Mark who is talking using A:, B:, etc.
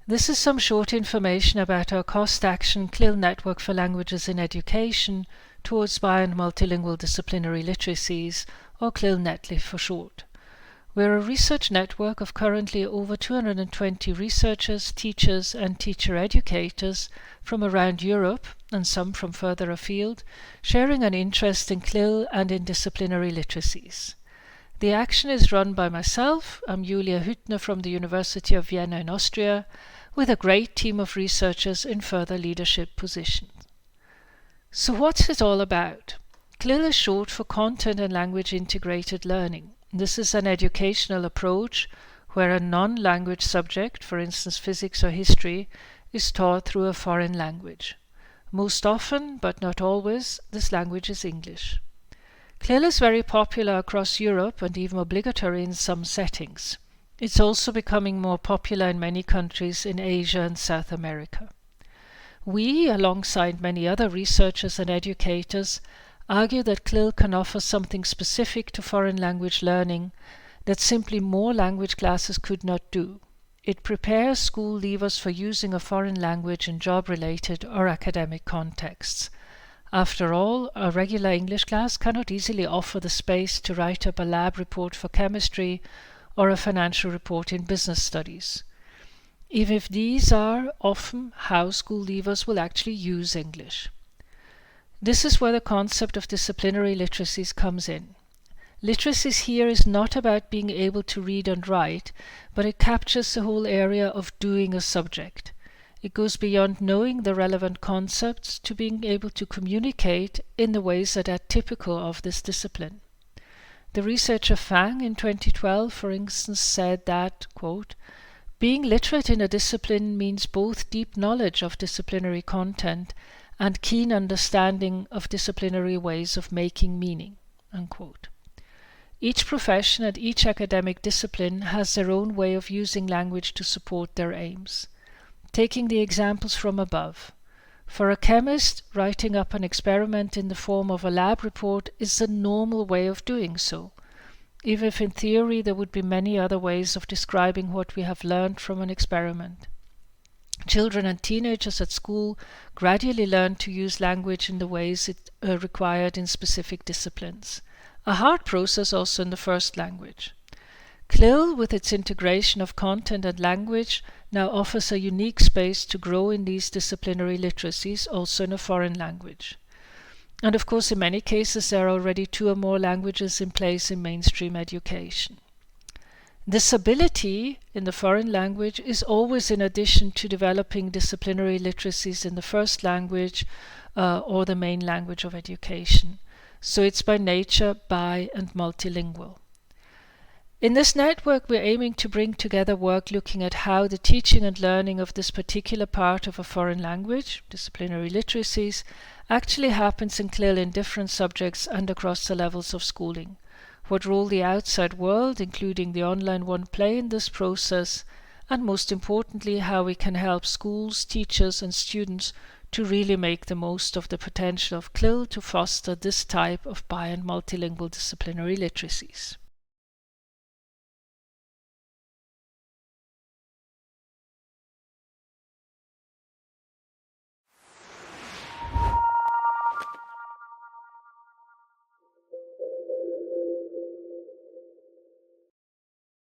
A: This is some short information about our Cost Action CLIL network for languages in education towards bi- and multilingual disciplinary literacies, or CLILNetLE for short. We're a research network of currently over 220 researchers, teachers and teacher educators from around Europe and some from further afield, sharing an interest in CLIL and in disciplinary literacies. The action is run by myself, I'm Julia Hüttner from the University of Vienna in Austria, with a great team of researchers in further leadership positions. So what's it all about? CLIL is short for Content and Language Integrated Learning. This is an educational approach where a non-language subject, for instance physics or history, is taught through a foreign language. Most often, but not always, this language is English. CLIL is very popular across Europe and even obligatory in some settings. It's also becoming more popular in many countries in Asia and South America. We, alongside many other researchers and educators, argue that CLIL can offer something specific to foreign language learning that simply more language classes could not do. It prepares school leavers for using a foreign language in job-related or academic contexts. After all, a regular English class cannot easily offer the space to write up a lab report for chemistry or a financial report in business studies, even if these are often how school leavers will actually use English. This is where the concept of disciplinary literacies comes in. Literacies here is not about being able to read and write, but it captures the whole area of doing a subject. It goes beyond knowing the relevant concepts to being able to communicate in the ways that are typical of this discipline. The researcher Fang in 2012, for instance, said that, quote, "Being literate in a discipline means both deep knowledge of disciplinary content and keen understanding of disciplinary ways of making meaning." Unquote. Each profession and each academic discipline has their own way of using language to support their aims. Taking the examples from above, for a chemist, writing up an experiment in the form of a lab report is the normal way of doing so, even if in theory there would be many other ways of describing what we have learned from an experiment. Children and teenagers at school gradually learn to use language in the ways it required in specific disciplines. A hard process also in the first language. CLIL, with its integration of content and language, now offers a unique space to grow in these disciplinary literacies, also in a foreign language. And of course, in many cases, there are already 2 or more languages in place in mainstream education. This ability in the foreign language is always in addition to developing disciplinary literacies in the first language or the main language of education. So it's by nature bi- and multilingual. In this network, we're aiming to bring together work looking at how the teaching and learning of this particular part of a foreign language, disciplinary literacies, actually happens in CLIL in different subjects and across the levels of schooling. What role the outside world, including the online one, play in this process, and most importantly, how we can help schools, teachers and students to really make the most of the potential of CLIL to foster this type of bi- and multilingual disciplinary literacies.